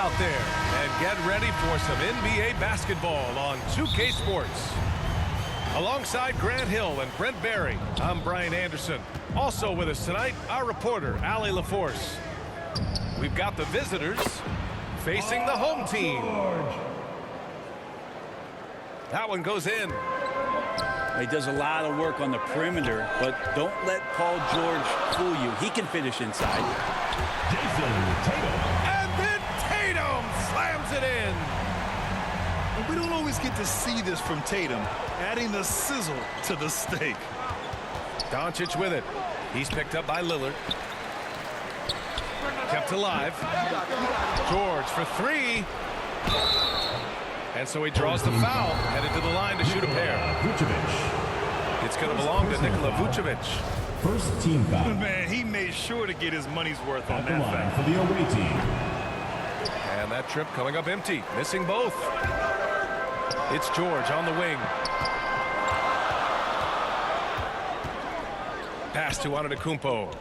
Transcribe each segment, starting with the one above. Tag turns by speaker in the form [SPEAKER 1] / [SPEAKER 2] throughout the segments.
[SPEAKER 1] out there and get ready for some NBA basketball on 2K Sports. Alongside Grant Hill and Brent Barry, I'm Brian Anderson. Also with us tonight, our reporter, Allie LaForce. We've got the visitors facing the home team. That one goes in.
[SPEAKER 2] He does a lot of work on the perimeter, but don't let Paul George fool you. He can finish inside.
[SPEAKER 1] And then Tatum slams it in.
[SPEAKER 3] And we don't always get to see this from Tatum, adding the sizzle to the steak.
[SPEAKER 1] Doncic with it. He's picked up by Lillard. Kept alive. George for three. And so he draws the foul, headed to the line to shoot a pair. It's going to belong to Nikola Vucevic.
[SPEAKER 4] First team foul.
[SPEAKER 3] Man, he made sure to get his money's worth on that
[SPEAKER 4] line
[SPEAKER 3] foul.
[SPEAKER 4] for the away team.
[SPEAKER 1] And that trip coming up empty, missing both. It's George on the wing. Pass to Antetokounmpo.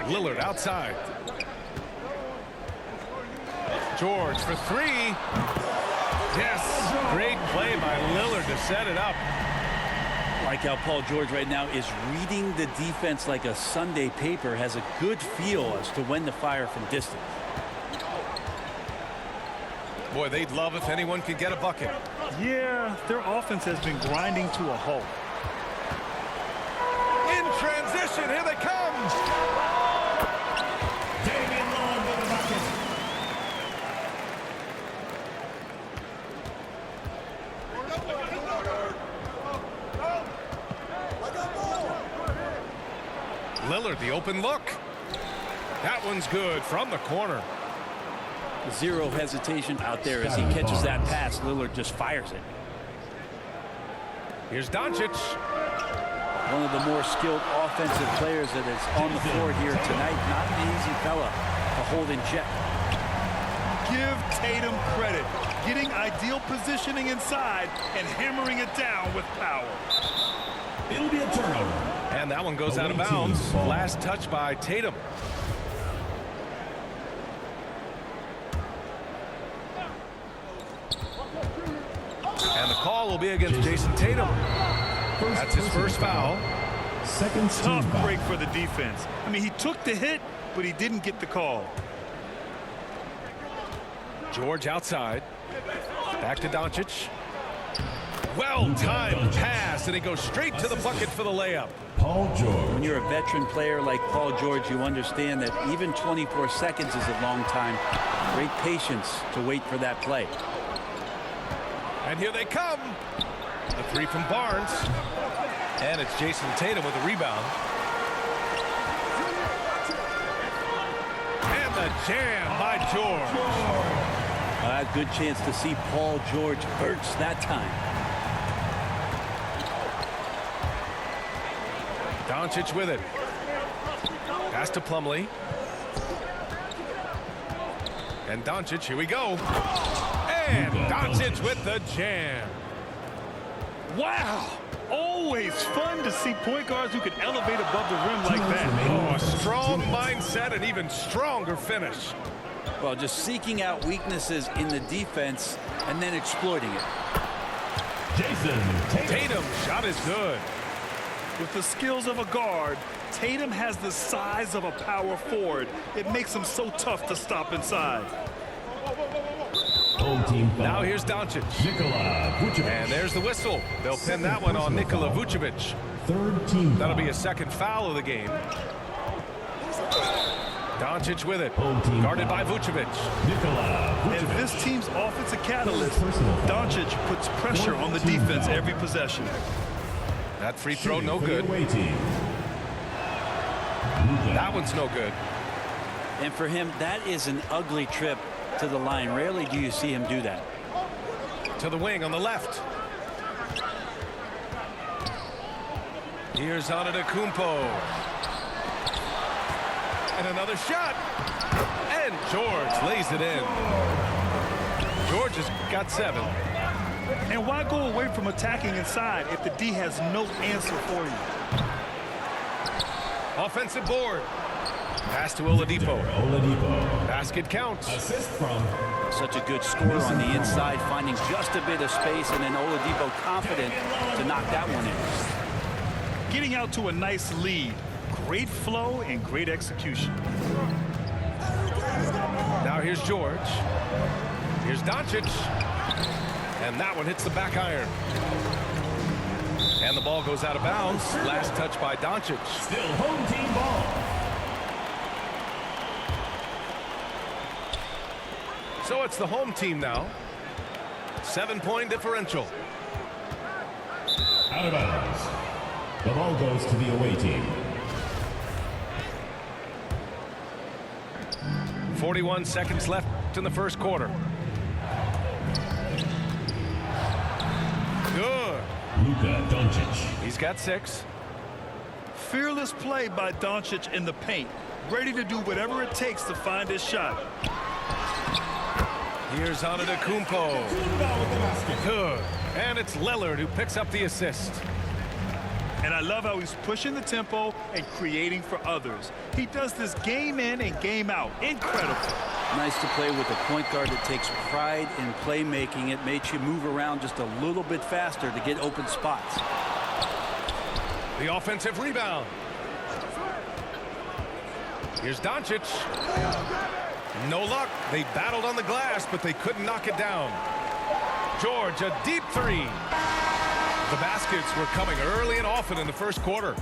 [SPEAKER 1] Lillard outside. George for three. Yes, great play by Lillard to set it up.
[SPEAKER 2] Like how Paul George right now is reading the defense like a Sunday paper, has a good feel as to when to fire from distance.
[SPEAKER 1] Boy, they'd love if anyone could get a bucket.
[SPEAKER 3] Yeah, their offense has been grinding to a halt.
[SPEAKER 1] In transition, here they come.
[SPEAKER 4] Damian Lillard with the bucket.
[SPEAKER 1] Lillard, the open look. That one's good from the corner.
[SPEAKER 2] Zero hesitation out there as he catches that pass. Lillard just fires it.
[SPEAKER 1] Here's Doncic.
[SPEAKER 2] One of the more skilled offensive players that is on the floor here tonight. Not an easy fella to hold in check.
[SPEAKER 3] Give Tatum credit. Getting ideal positioning inside and hammering it down with power.
[SPEAKER 4] It'll be a turnover.
[SPEAKER 1] And that one goes out of bounds. Last touch by Tatum. And the call will be against Jason Tatum. That's his first foul.
[SPEAKER 4] Second team
[SPEAKER 3] Tough
[SPEAKER 4] foul.
[SPEAKER 3] break for the defense. I mean, he took the hit, but he didn't get the call.
[SPEAKER 1] George outside. Back to Doncic. Well-timed pass, and he goes straight to the bucket for the layup.
[SPEAKER 4] Paul George.
[SPEAKER 2] When you're a veteran player like Paul George, you understand that even 24 seconds is a long time. Great patience to wait for that play.
[SPEAKER 1] And here they come. The three from Barnes. And it's Jason Tatum with the rebound. And the jam by George.
[SPEAKER 2] A good chance to see Paul George hurts that time.
[SPEAKER 1] Doncic with it. Pass to Plumlee. And Doncic, here we go. And Doncic with the jam.
[SPEAKER 3] Wow. Always fun to see point guards who can elevate above the rim like that.
[SPEAKER 1] Oh, a strong mindset and even stronger finish.
[SPEAKER 2] Well, just seeking out weaknesses in the defense and then exploiting it.
[SPEAKER 4] Jason Tatum.
[SPEAKER 1] Tatum's shot is good.
[SPEAKER 3] With the skills of a guard, Tatum has the size of a power forward. It makes him so tough to stop inside.
[SPEAKER 4] Home team foul.
[SPEAKER 1] Now here's Doncic.
[SPEAKER 4] Nikola Vucevic.
[SPEAKER 1] And there's the whistle. They'll pin that one on Nikola Vucevic.
[SPEAKER 4] Third team foul.
[SPEAKER 1] That'll be a second foul of the game. Doncic with it.
[SPEAKER 4] Home team
[SPEAKER 1] Guarded
[SPEAKER 4] foul.
[SPEAKER 1] by Vucevic.
[SPEAKER 4] Nikola
[SPEAKER 3] And
[SPEAKER 4] Vucevic.
[SPEAKER 3] this team's offensive catalyst,
[SPEAKER 4] Personal foul.
[SPEAKER 3] Doncic puts pressure on the defense every possession.
[SPEAKER 1] That free throw
[SPEAKER 4] Shooting
[SPEAKER 1] no
[SPEAKER 4] for the
[SPEAKER 1] good.
[SPEAKER 4] away team.
[SPEAKER 1] That one's no good.
[SPEAKER 2] And for him, that is an ugly trip to the line. Rarely do you see him do that.
[SPEAKER 1] To the wing on the left. Here's Antetokounmpo. And another shot. And George lays it in. George has got 7.
[SPEAKER 3] And why go away from attacking inside if the D has no answer for you?
[SPEAKER 1] Offensive board. Pass to Oladipo.
[SPEAKER 4] Oladipo.
[SPEAKER 1] Basket counts.
[SPEAKER 4] Assist from
[SPEAKER 2] Such a good scorer on the inside, finding just a bit of space, and then Oladipo confident to knock that one in.
[SPEAKER 3] Getting out to a nice lead. Great flow and great execution.
[SPEAKER 1] Now here's George. Here's Doncic. And that one hits the back iron. And the ball goes out of bounds. Last touch by Doncic.
[SPEAKER 4] still home team ball.
[SPEAKER 1] So it's the home team now. 7-point differential.
[SPEAKER 4] Out of bounds. The ball goes to the away team.
[SPEAKER 1] 41 seconds left in the first quarter. Good.
[SPEAKER 4] Luka Doncic.
[SPEAKER 1] He's got 6.
[SPEAKER 3] Fearless play by Doncic in the paint. Ready to do whatever it takes to find his shot.
[SPEAKER 1] Here's Antetokounmpo. Good. And it's Lillard who picks up the assist.
[SPEAKER 3] And I love how he's pushing the tempo and creating for others. He does this game in and game out. Incredible.
[SPEAKER 2] Nice to play with a point guard that takes pride in playmaking. It makes you move around just a little bit faster to get open spots.
[SPEAKER 1] The offensive rebound. Here's Doncic. No luck. They battled on the glass, but they couldn't knock it down. George, a deep 3. The baskets were coming early and often in the first quarter.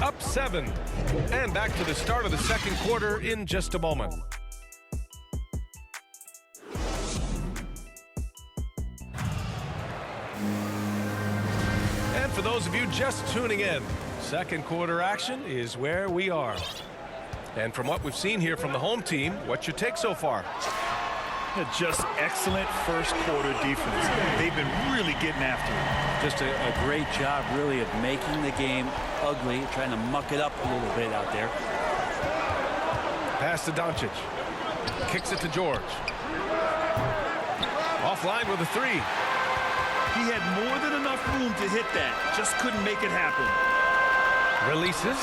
[SPEAKER 1] Up 7. And back to the start of the second quarter in just a moment. And for those of you just tuning in, second quarter action is where we are. And from what we've seen here from the home team, what's your take so far?
[SPEAKER 3] Just excellent first quarter defense. They've been really getting after it.
[SPEAKER 2] Just a great job, really, of making the game ugly, trying to muck it up a little bit out there.
[SPEAKER 1] Pass to Doncic. Kicks it to George. Offline with a 3.
[SPEAKER 3] He had more than enough room to hit that. Just couldn't make it happen.
[SPEAKER 1] Releases.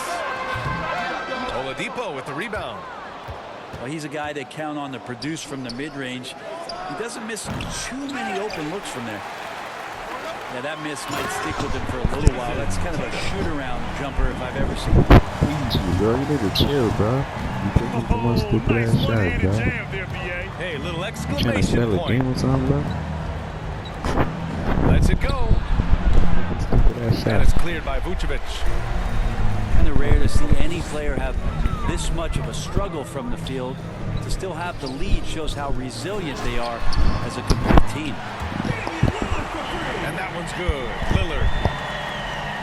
[SPEAKER 1] Oladipo with the rebound.
[SPEAKER 2] Well, he's a guy that count on to produce from the mid-range. He doesn't miss too many open looks from there. Yeah, that miss might stick with him for a little while. That's kind of a shoot-around jumper if I've ever seen one.
[SPEAKER 5] Easy, bro. You need to chill, bro. You taking too much stupid ass shot, bro.
[SPEAKER 1] Hey, little
[SPEAKER 5] You trying to
[SPEAKER 1] exclamation
[SPEAKER 5] sell a game
[SPEAKER 1] point.
[SPEAKER 5] or something, bro?
[SPEAKER 1] Lets it go.
[SPEAKER 5] Stupid ass
[SPEAKER 1] And
[SPEAKER 5] shot.
[SPEAKER 1] it's cleared by Vucevic.
[SPEAKER 2] Kind of rare to see any player have this much of a struggle from the field. To still have the lead shows how resilient they are as a complete team.
[SPEAKER 1] And that one's good. Lillard.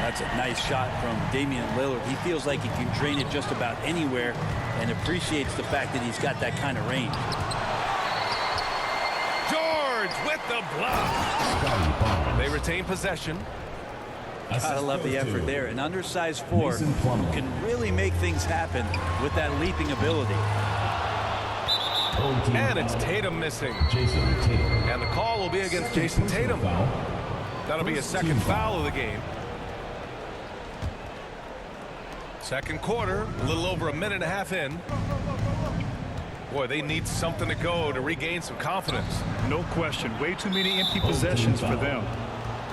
[SPEAKER 2] That's a nice shot from Damian Lillard. He feels like he can drain it just about anywhere and appreciates the fact that he's got that kind of range.
[SPEAKER 1] George with the block. They retain possession.
[SPEAKER 2] Gotta love the effort there. An undersized forward
[SPEAKER 4] Mason Plumlee.
[SPEAKER 2] can really make things happen with that leaping ability.
[SPEAKER 4] Home team
[SPEAKER 1] And it's
[SPEAKER 4] foul.
[SPEAKER 1] Tatum missing.
[SPEAKER 4] Jason Tatum.
[SPEAKER 1] And the call will be against Jason Tatum.
[SPEAKER 4] Foul.
[SPEAKER 1] That'll be a second foul of the game. Second quarter, a little over a minute and a half in. Boy, they need something to go to regain some confidence.
[SPEAKER 3] No question. Way too many empty possessions for them.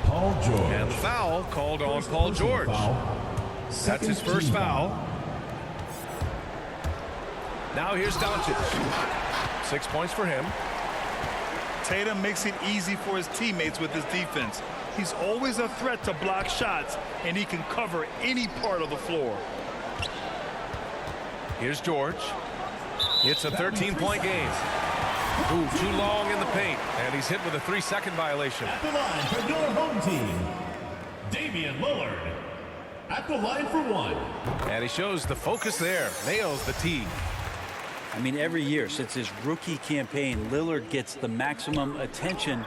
[SPEAKER 4] Paul George.
[SPEAKER 1] And the foul called on Paul George. That's his first foul. Now here's Doncic. 6 points for him.
[SPEAKER 3] Tatum makes it easy for his teammates with his defense. He's always a threat to block shots, and he can cover any part of the floor.
[SPEAKER 1] Here's George. It's a 13-point game. Ooh, too long in the paint, and he's hit with a 3-second violation.
[SPEAKER 4] At the line for your home team, Damian Lillard. At the line for 1.
[SPEAKER 1] And he shows the focus there. Nails the tee.
[SPEAKER 2] I mean, every year since his rookie campaign, Lillard gets the maximum attention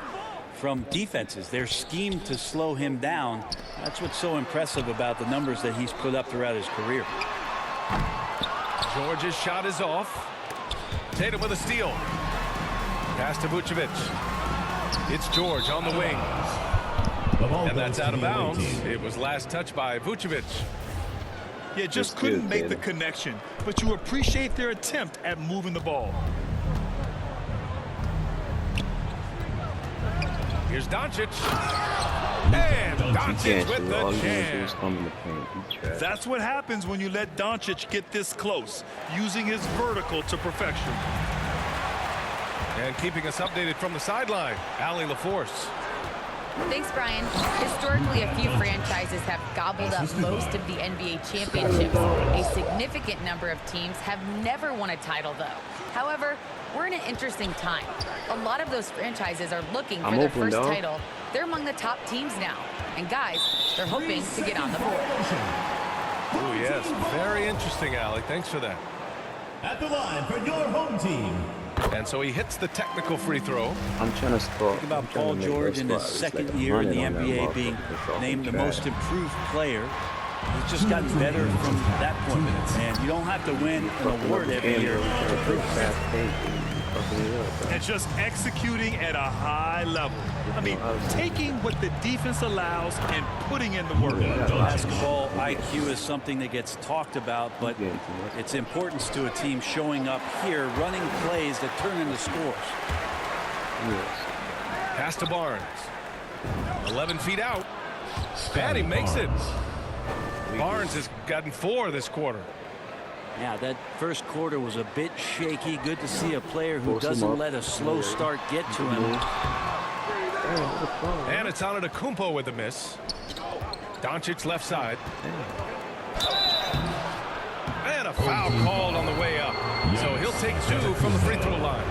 [SPEAKER 2] from defenses. They're schemed to slow him down. That's what's so impressive about the numbers that he's put up throughout his career.
[SPEAKER 1] George's shot is off. Tatum with a steal. Pass to Vucevic. It's George on the wing.
[SPEAKER 4] The ball
[SPEAKER 1] And
[SPEAKER 4] goes
[SPEAKER 1] that's
[SPEAKER 4] to
[SPEAKER 1] out of
[SPEAKER 4] the away
[SPEAKER 1] bounds.
[SPEAKER 4] team.
[SPEAKER 1] It was last touched by Vucevic.
[SPEAKER 3] Yeah, just couldn't make the connection, but you appreciate their attempt at moving the ball.
[SPEAKER 1] Here's Doncic. And Doncic with the jam.
[SPEAKER 3] That's what happens when you let Doncic get this close, using his vertical to perfection.
[SPEAKER 1] And keeping us updated from the sideline, Allie LaForce.
[SPEAKER 6] Thanks, Brian. Historically, a few franchises have gobbled up most of the NBA championships. A significant number of teams have never won a title, though. However, we're in an interesting time. A lot of those franchises are looking for their first title. They're among the top teams now. And guys, they're hoping to get on the board.
[SPEAKER 1] Oh, yes. Very interesting, Allie. Thanks for that.
[SPEAKER 4] At the line for your home team.
[SPEAKER 1] And so he hits the technical free throw.
[SPEAKER 5] I'm trying to stop.
[SPEAKER 2] Think about Paul George in his second year in the NBA being named the most improved player. He's just gotten better from that point. And you don't have to win an award every year to prove that.
[SPEAKER 3] And just executing at a high level. I mean, taking what the defense allows and putting in the work.
[SPEAKER 2] Basketball IQ is something that gets talked about, but its importance to a team showing up here, running plays that turn into scores.
[SPEAKER 1] Pass to Barnes. 11 feet out. And he makes it. Barnes has gotten 4 this quarter.
[SPEAKER 2] Yeah, that first quarter was a bit shaky. Good to see a player who doesn't let a slow start get to him.
[SPEAKER 1] And it's Antetokounmpo with a miss. Doncic left side. And a foul called on the way up. So he'll take 2 from the free throw line.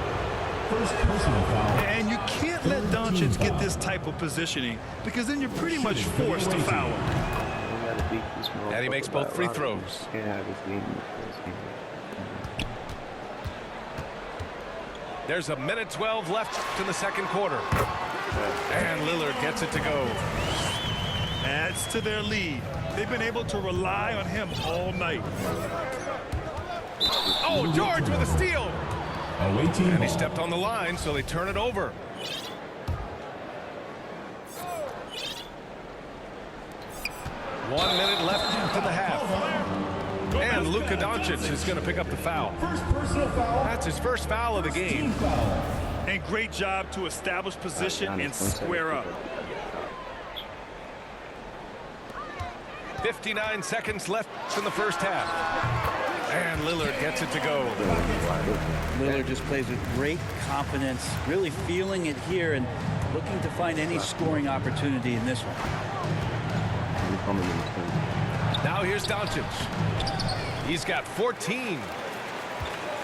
[SPEAKER 4] First personal foul.
[SPEAKER 3] And you can't let Doncic get this type of positioning because then you're pretty much forced to foul him.
[SPEAKER 1] And he makes both free throws. There's a minute 12 left in the second quarter. And Lillard gets it to go.
[SPEAKER 3] Adds to their lead. They've been able to rely on him all night.
[SPEAKER 1] Oh, George with a steal.
[SPEAKER 4] Away team
[SPEAKER 1] And he
[SPEAKER 4] ball.
[SPEAKER 1] stepped on the line, so they turn it over. One minute left to the half. And Luka Doncic is going to pick up the foul.
[SPEAKER 4] First personal foul.
[SPEAKER 1] That's his first foul of the game.
[SPEAKER 4] Team foul.
[SPEAKER 3] And great job to establish position and square up.
[SPEAKER 1] 59 seconds left in the first half. And Lillard gets it to go.
[SPEAKER 2] Lillard just plays with great confidence, really feeling it here and looking to find any scoring opportunity in this one.
[SPEAKER 1] Now here's Doncic. He's got 14.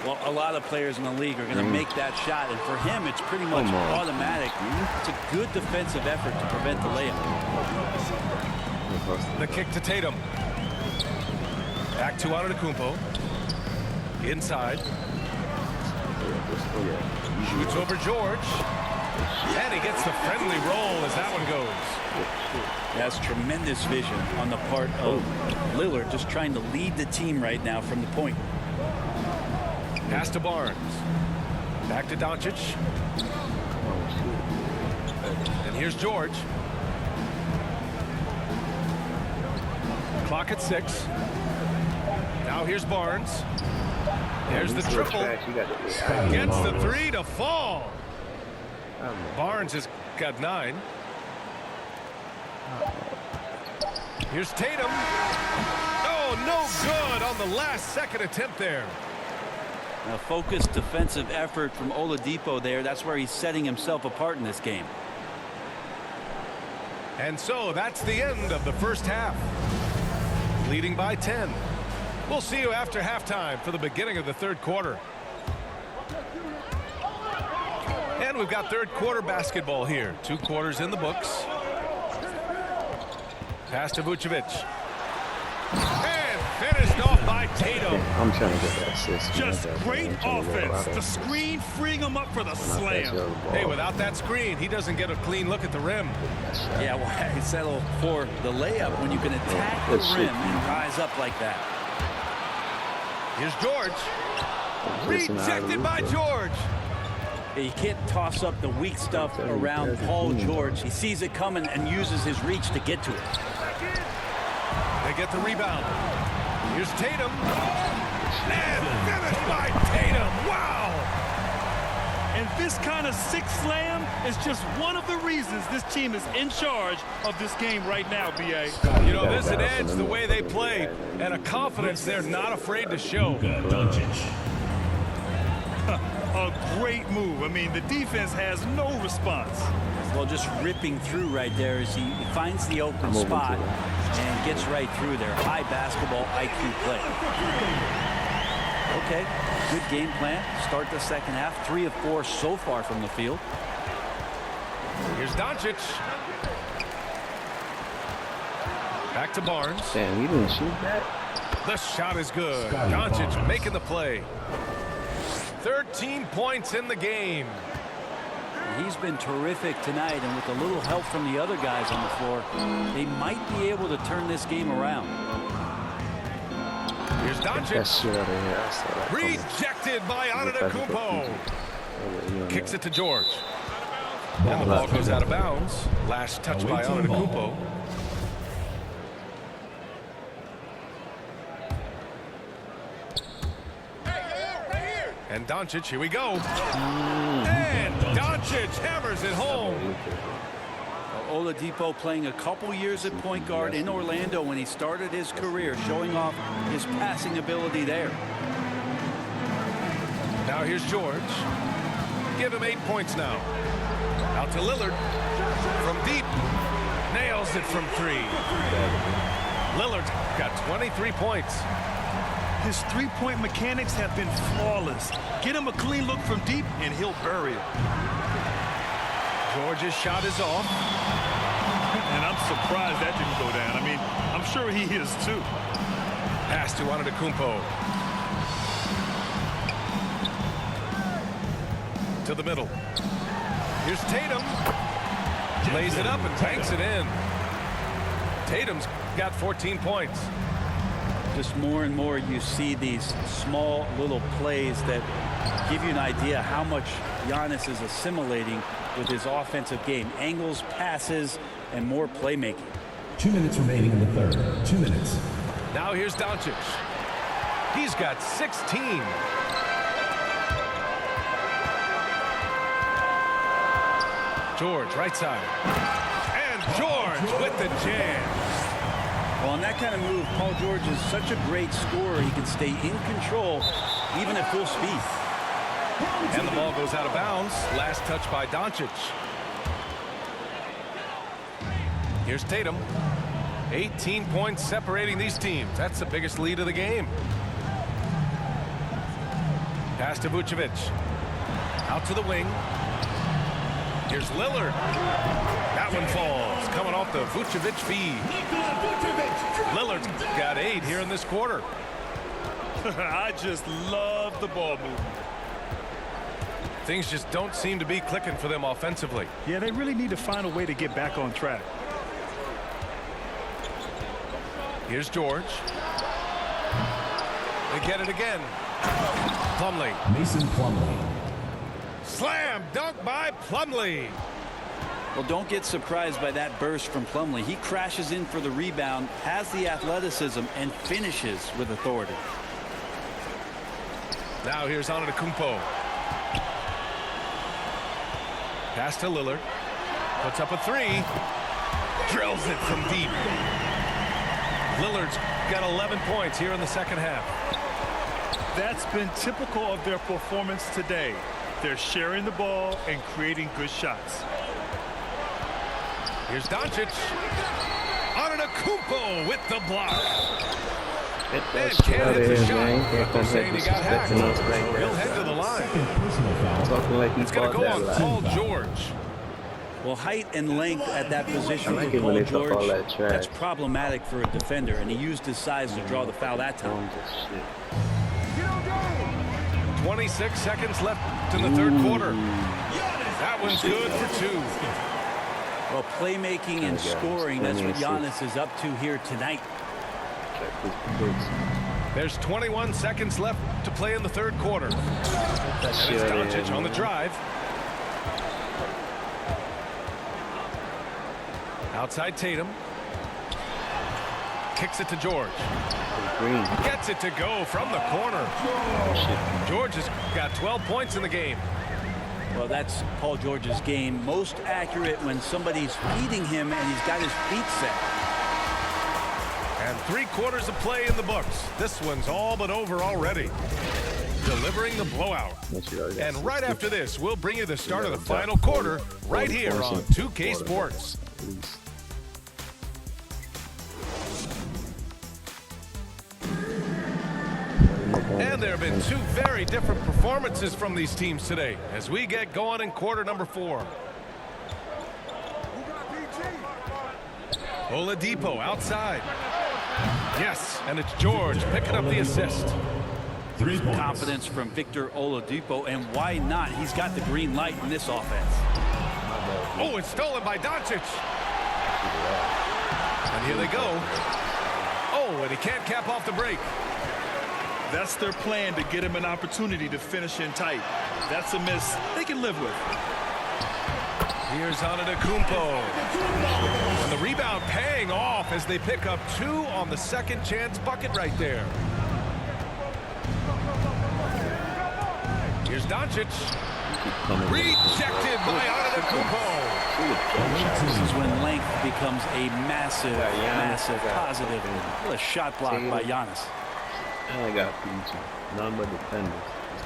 [SPEAKER 2] Well, a lot of players in the league are going to make that shot, and for him, it's pretty much automatic. It's a good defensive effort to prevent the layup.
[SPEAKER 1] The kick to Tatum. Back to Antetokounmpo. Inside. Shoots over George. And he gets the friendly roll as that one goes.
[SPEAKER 2] That's tremendous vision on the part of Lillard, just trying to lead the team right now from the point.
[SPEAKER 1] Pass to Barnes. Back to Doncic. And here's George. Clock at 6. Now here's Barnes. There's the triple. Gets the 3 to fall. Barnes has got 9. Here's Tatum. Oh, no good on the last second attempt there.
[SPEAKER 2] A focused defensive effort from Oladipo there. That's where he's setting himself apart in this game.
[SPEAKER 1] And so that's the end of the first half. Leading by 10. We'll see you after halftime for the beginning of the third quarter. And we've got third quarter basketball here. 2 quarters in the books. Pass to Vucevic. And finished off by Tatum.
[SPEAKER 5] I'm trying to get that assist.
[SPEAKER 3] Just great offense. The screen freeing him up for the slam.
[SPEAKER 1] Hey, without that screen, he doesn't get a clean look at the rim.
[SPEAKER 2] Yeah, why settle for the layup when you can attack the rim and rise up like that?
[SPEAKER 1] Here's George. Rejected by George.
[SPEAKER 2] Yeah, you can't toss up the weak stuff around Paul George. He sees it coming and uses his reach to get to it.
[SPEAKER 1] They get the rebound. Here's Tatum. And finished by Tatum. Wow.
[SPEAKER 3] And this kind of sixth slam is just one of the reasons this team is in charge of this game right now, B.A.
[SPEAKER 1] You know, there's an edge the way they play and a confidence they're not afraid to show.
[SPEAKER 4] Luka Doncic.
[SPEAKER 3] A great move. I mean, the defense has no response.
[SPEAKER 2] Well, just ripping through right there as he finds the open spot and gets right through there. High basketball IQ play. Okay, good game plan. Start the second half. 3 of 4 so far from the field.
[SPEAKER 1] Here's Doncic. Back to Barnes.
[SPEAKER 5] Damn, he didn't shoot that.
[SPEAKER 1] The shot is good. Doncic making the play. 13 points in the game.
[SPEAKER 2] He's been terrific tonight, and with a little help from the other guys on the floor, they might be able to turn this game around.
[SPEAKER 1] Here's
[SPEAKER 5] That
[SPEAKER 1] Doncic.
[SPEAKER 5] shit out of here. I saw that.
[SPEAKER 1] Rejected by Antetokounmpo. Kicks it to George.
[SPEAKER 4] Ball
[SPEAKER 1] And the ball
[SPEAKER 4] left.
[SPEAKER 1] goes out of bounds. Last touch by
[SPEAKER 4] Away team
[SPEAKER 1] Antetokounmpo. And Doncic, here we go. And Doncic hammers it home.
[SPEAKER 2] Oladipo playing a couple years at point guard in Orlando when he started his career, showing off his passing ability there.
[SPEAKER 1] Now here's George. Give him 8 points now. Out to Lillard. From deep. Nails it from 3. Lillard's got 23 points.
[SPEAKER 3] His three-point mechanics have been flawless. Get him a clean look from deep, and he'll bury it.
[SPEAKER 1] George's shot is off.
[SPEAKER 3] And I'm surprised that didn't go down. I mean, I'm sure he is too.
[SPEAKER 1] Pass to Antetokounmpo. To the middle. Here's Tatum. Lays it up and banks it in. Tatum's got 14 points.
[SPEAKER 2] Just more and more you see these small little plays that give you an idea how much Giannis is assimilating with his offensive game. Angles, passes, and more playmaking.
[SPEAKER 4] 2 minutes remaining in the third. 2 minutes.
[SPEAKER 1] Now here's Doncic. He's got 16. George, right side. And George with the jam.
[SPEAKER 2] Well, on that kind of move, Paul George is such a great scorer. He can stay in control even at full speed.
[SPEAKER 1] And the ball goes out of bounds. Last touch by Doncic. Here's Tatum. 18 points separating these teams. That's the biggest lead of the game. Pass to Vucevic. Out to the wing. Here's Lillard. That one falls. Coming off the Vucevic feed. Lillard's got 8 here in this quarter.
[SPEAKER 3] I just love the ball movement.
[SPEAKER 1] Things just don't seem to be clicking for them offensively.
[SPEAKER 3] Yeah, they really need to find a way to get back on track.
[SPEAKER 1] Here's George. They get it again. Plumlee.
[SPEAKER 4] Mason Plumlee.
[SPEAKER 1] Slam dunk by Plumlee.
[SPEAKER 2] Well, don't get surprised by that burst from Plumlee. He crashes in for the rebound, has the athleticism, and finishes with authority.
[SPEAKER 1] Now here's Antetokounmpo. Pass to Lillard. Puts up a 3. Drills it from deep. Lillard's got 11 points here in the second half.
[SPEAKER 3] That's been typical of their performance today. They're sharing the ball and creating good shots.
[SPEAKER 1] Here's Doncic. Antetokounmpo with the block.
[SPEAKER 5] Get that
[SPEAKER 1] And
[SPEAKER 5] shit
[SPEAKER 1] can't
[SPEAKER 5] out of
[SPEAKER 1] hit the
[SPEAKER 5] here,
[SPEAKER 1] shot.
[SPEAKER 5] man. Can't
[SPEAKER 1] They're
[SPEAKER 5] come
[SPEAKER 1] saying
[SPEAKER 5] back
[SPEAKER 1] he got hacked.
[SPEAKER 5] disrespecting us like
[SPEAKER 1] He'll
[SPEAKER 5] that.
[SPEAKER 1] head to the line.
[SPEAKER 4] Personal foul.
[SPEAKER 5] Talking like he
[SPEAKER 1] It's going
[SPEAKER 5] fought
[SPEAKER 1] to go
[SPEAKER 5] that
[SPEAKER 1] on
[SPEAKER 5] line.
[SPEAKER 1] Paul George.
[SPEAKER 2] Well, height and length at that position
[SPEAKER 5] I like
[SPEAKER 2] for
[SPEAKER 5] it when
[SPEAKER 2] Paul
[SPEAKER 5] they talk all
[SPEAKER 2] George,
[SPEAKER 5] that trash.
[SPEAKER 2] that's problematic for a defender, and he used his size to draw the foul that time.
[SPEAKER 5] Dumb as shit.
[SPEAKER 1] 26 seconds left in the third quarter. That one's good for 2.
[SPEAKER 2] Well, playmaking and scoring, that's what Giannis is up to here tonight.
[SPEAKER 5] Check his picks.
[SPEAKER 1] There's 21 seconds left to play in the third quarter.
[SPEAKER 5] That
[SPEAKER 1] And
[SPEAKER 5] shit
[SPEAKER 1] it's
[SPEAKER 5] out of
[SPEAKER 1] Doncic
[SPEAKER 5] here,
[SPEAKER 1] on the
[SPEAKER 5] man.
[SPEAKER 1] drive. Outside Tatum. Kicks it to George.
[SPEAKER 5] Green.
[SPEAKER 1] Gets it to go from the corner. George has got 12 points in the game.
[SPEAKER 2] Well, that's Paul George's game. Most accurate when somebody's feeding him and he's got his feet set.
[SPEAKER 1] And 3/4 of play in the books. This one's all but over already. Delivering the blowout. And right after this, we'll bring you the start of the final quarter right here on 2K Sports. And there have been two very different performances from these teams today as we get going in quarter number 4. Oladipo outside. Yes, and it's George picking up the assist.
[SPEAKER 4] 3 points.
[SPEAKER 2] Confidence from Victor Oladipo, and why not? He's got the green light in this offense.
[SPEAKER 1] Oh, it's stolen by Doncic. And here they go. Oh, and he can't cap off the break.
[SPEAKER 3] That's their plan to get him an opportunity to finish in tight. That's a miss they can live with.
[SPEAKER 1] Here's Antetokounmpo. And the rebound paying off as they pick up 2 on the second chance bucket right there. Here's Doncic. Rejected by Antetokounmpo.
[SPEAKER 2] This is when length becomes a massive, massive positive. What a shot block by Giannis.
[SPEAKER 5] I got PG. None but defenders.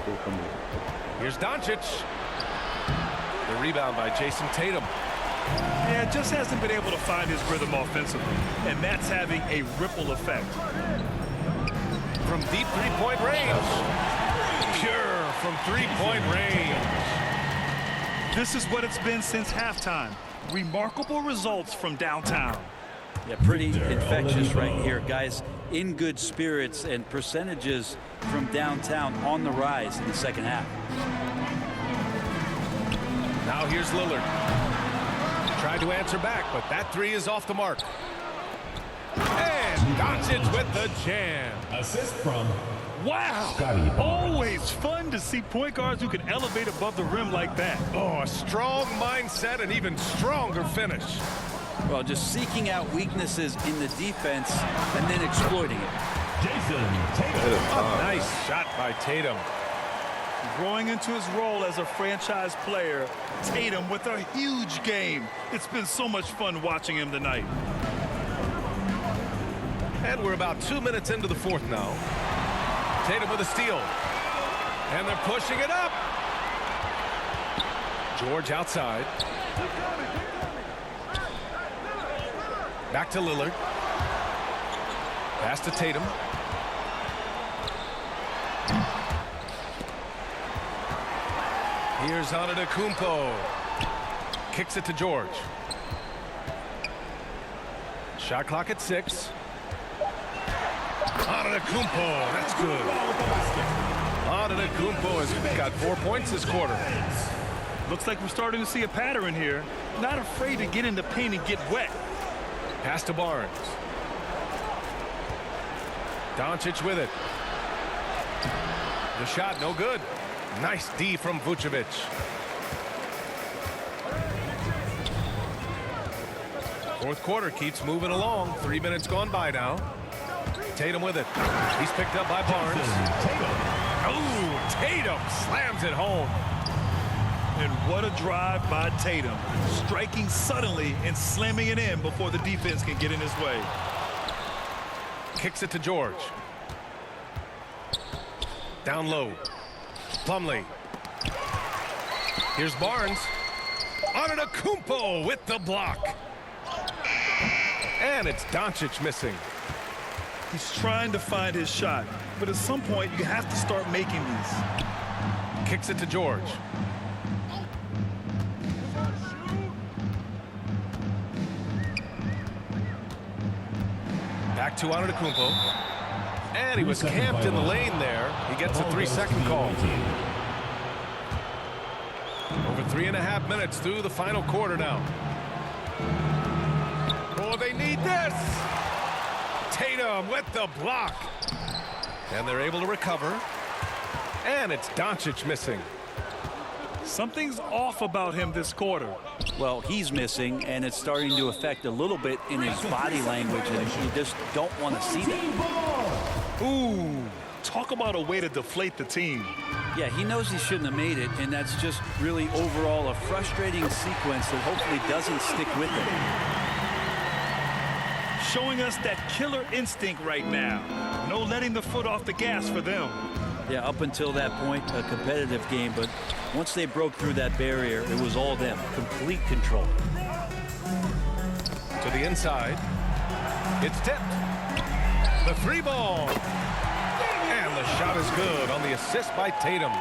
[SPEAKER 5] Still coming.
[SPEAKER 1] Here's Doncic. The rebound by Jason Tatum.
[SPEAKER 3] Yeah, just hasn't been able to find his rhythm offensively, and that's having a ripple effect.
[SPEAKER 1] From deep three-point range. Pure from three-point range.
[SPEAKER 3] This is what it's been since halftime. Remarkable results from downtown.
[SPEAKER 2] Yeah, pretty infectious right here, guys. In good spirits and percentages from downtown on the rise in the second half.
[SPEAKER 1] Now here's Lillard. Tried to answer back, but that 3 is off the mark. And Doncic with the jam.
[SPEAKER 4] Assist from
[SPEAKER 3] Wow!
[SPEAKER 4] Scotty Barnes.
[SPEAKER 3] Always fun to see point guards who can elevate above the rim like that.
[SPEAKER 1] Oh, a strong mindset and even stronger finish.
[SPEAKER 2] Well, just seeking out weaknesses in the defense and then exploiting it.
[SPEAKER 4] Jason Tatum.
[SPEAKER 1] A nice shot by Tatum.
[SPEAKER 3] Growing into his role as a franchise player, Tatum with a huge game. It's been so much fun watching him tonight.
[SPEAKER 1] And we're about 2 minutes into the 4th now. Tatum with a steal. And they're pushing it up. George outside. Back to Lillard. Pass to Tatum. Here's Antetokounmpo. Kicks it to George. Shot clock at 6. Antetokounmpo, that's good. Antetokounmpo has got 4 points this quarter.
[SPEAKER 3] Looks like we're starting to see a pattern here. Not afraid to get in the paint and get wet.
[SPEAKER 1] Pass to Barnes. Doncic with it. The shot, no good. Nice D from Vucevic. Fourth quarter keeps moving along. 3 minutes gone by now. Tatum with it. He's picked up by Barnes. Oh, Tatum slams it home.
[SPEAKER 3] And what a drive by Tatum. Striking suddenly and slamming it in before the defense can get in his way.
[SPEAKER 1] Kicks it to George. Down low. Plumlee. Here's Barnes. Antetokounmpo with the block. And it's Doncic missing.
[SPEAKER 3] He's trying to find his shot, but at some point you have to start making these.
[SPEAKER 1] Kicks it to George. Back to Antetokounmpo. And he was camped in the lane there. He gets a 3-second call. Over 3.5 minutes through the final quarter now. Oh, they need this. Tatum with the block. And they're able to recover. And it's Doncic missing.
[SPEAKER 3] Something's off about him this quarter.
[SPEAKER 2] Well, he's missing, and it's starting to affect a little bit in his body language, and you just don't want to see that.
[SPEAKER 3] Ooh, talk about a way to deflate the team.
[SPEAKER 2] Yeah, he knows he shouldn't have made it, and that's just really overall a frustrating sequence that hopefully doesn't stick with him.
[SPEAKER 3] Showing us that killer instinct right now. No letting the foot off the gas for them.
[SPEAKER 2] Yeah, up until that point, a competitive game, but once they broke through that barrier, it was all them. Complete control.
[SPEAKER 1] To the inside. It's tipped. The three ball. And the shot is good on the assist by Tatum.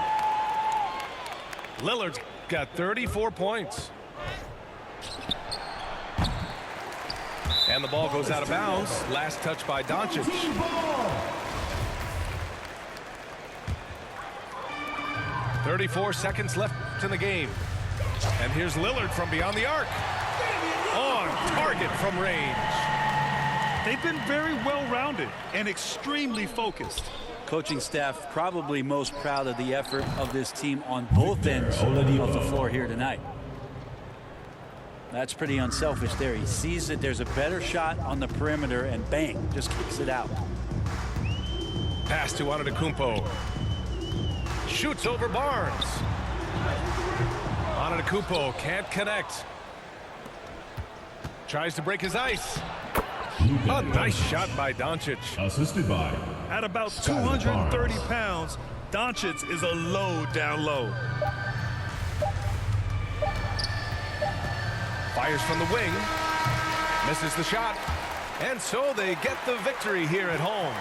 [SPEAKER 1] Lillard's got 34 points. And the ball goes out of bounds. Last touch by Doncic. 34 seconds left in the game. And here's Lillard from beyond the arc. On target from range.
[SPEAKER 3] They've been very well-rounded and extremely focused.
[SPEAKER 2] Coaching staff probably most proud of the effort of this team on both ends of the floor here tonight. That's pretty unselfish there. He sees that there's a better shot on the perimeter and bang, just kicks it out.
[SPEAKER 1] Pass to Antetokounmpo. Shoots over Barnes. Antetokounmpo can't connect. Tries to break his ice. A nice shot by Doncic.
[SPEAKER 4] Assisted by
[SPEAKER 3] At about 230 pounds, Doncic is a low down low.
[SPEAKER 1] Fires from the wing. Misses the shot. And so they get the victory here at home.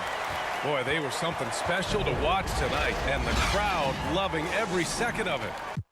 [SPEAKER 1] Boy, they were something special to watch tonight, and the crowd loving every second of it.